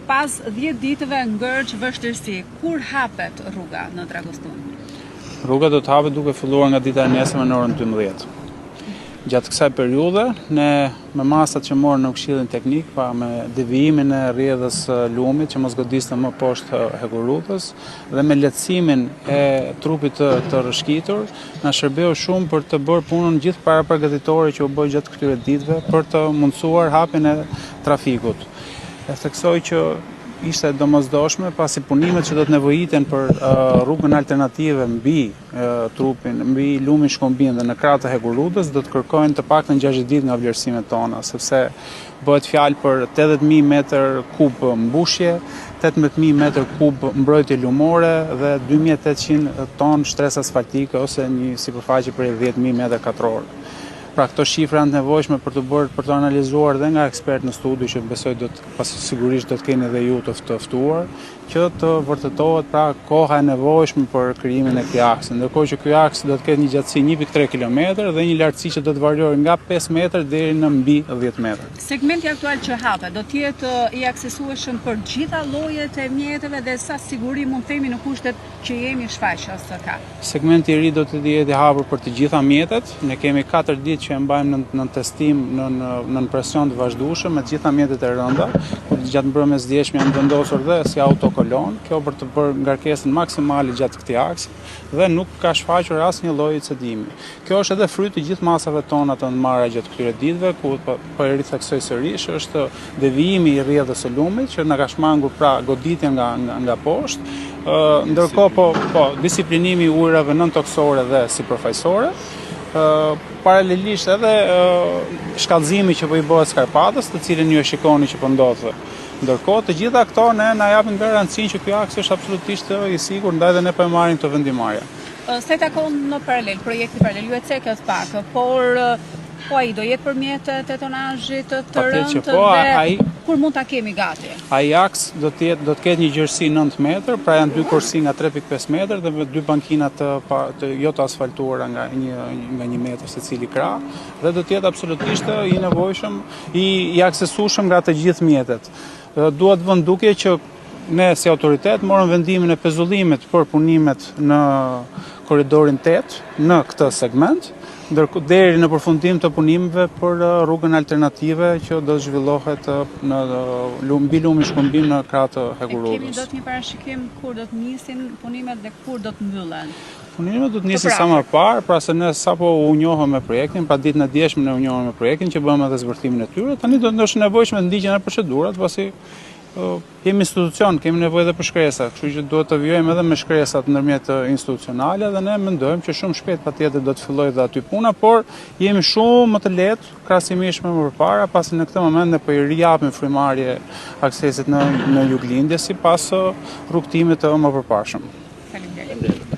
Pas 10 ditëve ngërç vështirësi, kur hapet rruga në Dragostan? Rruga do të hapet duke filluar nga dita e nesërme në orën 12. Gjatë kësaj periudhe, ne me masat që morën në këshillin teknik, pa me devijimin e rrjedhës lumit që mos godiste më poshtë hekurudhës dhe me lehtësimin e trupit të rrëshqitur, na shërbeu shumë për të bërë punën gjithë parapërgatitore që u bë gjatë këtyre ditëve për të mundësuar hapjen e trafikut. E theksoj që ishte domosdoshme pasi punimet që do të nevojiten për rrugën alternative mbi trupin, mbi lumin Shkombin dhe në krahët e hekurudhës do të kërkojnë të paktën 60 ditë nga vlerësimet tona, sepse bëhet fjalë për 80.000 metër kub mbushje, 18.000 metër kub mbrojtje lumore dhe 2.800 ton shtresë asfaltike ose një sipërfaqe për 10.000 metër katror. Pra këto shifra janë nevojshme për të analizuar dhe nga ekspert në studi që besoj sigurisht do të keni dhe ju të ftuar, që të vërtetohet pra koha e nevojshme për krijimin e këtij aksi. Ndërkohë që ky aks do të ketë një gjatësi 1.3 km dhe një lartësi që do të variojë nga 5 metër deri në mbi 10 metër. Segmenti aktual që hapet do të jetë i aksesueshëm për gjitha llojet e mjeteve dhe sa siguri mund themi në kushtet që jemi shfaqës së ka. Segmenti i ri do të jetë i hapur për të gjitha mjetet. Ne kemi 4 ditë që e mbajmë në testim në presion të vazhdueshëm me të gjitha mjetet e rënda, ku gjatë mbrëmjes djeshme janë vendosur dhe si autokolon, kjo për të bërë ngarkesën maksimale gjatë këtij aksi dhe nuk ka shfaqur asnjë lloj cedimi. Kjo është edhe fryt i gjithë masave tona të marra gjatë këtyre ditëve, ku po e ritheksoj sërish, është devijimi i rrjedhës së lumit që na ka shmangur pra goditje nga poshtë. Ndërkohë disiplinimi i ujrave nën-toksore dhe sipërfaqësore. Paralelisht edhe shkallëzimi që po i bëhet Skarpatës, të cilin ju e shikoni që po ndodh. Ndërkohë, të gjitha këto na japin garancinë që ky aks është absolutisht i sigurt, ndaj dhe ne po e marrim këtë vendimarrje. Se takon në paralel, projekti paralel, ju e cekët pak, por ai do jetë përmjet të tonazhit të rëndë dhe kur mund ta kemi gati? Ai aks do të ketë një gjerësi 9 metër, pra janë 2 korsi nga 3.5 metër dhe me 2 bankina jo të asfaltuara nga 1 metër secili krah, dhe do të jetë absolutisht i nevojshëm, i aksesueshëm nga të gjithë mjetet. Duhet vënë duke që ne si autoritet morëm vendimin e pezullimit për punimet në korridorin 8 në këtë segment, deri në përfundim të punimeve për rrugën alternative që do të zhvillohet mbi lumin Shkombin në krah të hekurudhës. Kemi dot një parashikim kur do të nisin punimet dhe kur do të mbyllen? Punimet do të nisin sa më parë, pra se ne sapo u njohëm me projektin, pra ditën e djeshme ne u njohëm me projektin që bëmë edhe zbërthimin e tyre. Tani do të është nevojshme të ndiqen edhe procedurat, pasi jemi institucion, kemi nevojë edhe për shkresa, kështu që duhet të vijojmë edhe me shkresat ndërmjet institucionale dhe ne mendojmë që shumë shpejt patjetër do të fillojë dhe aty puna, por jemi shumë më të lehtë krahasimisht me më përpara, pasi në këtë moment ne po i rijapim frymarrje aksesit në juglindje sipas rrugtimit të më përparshëm. Faleminderit.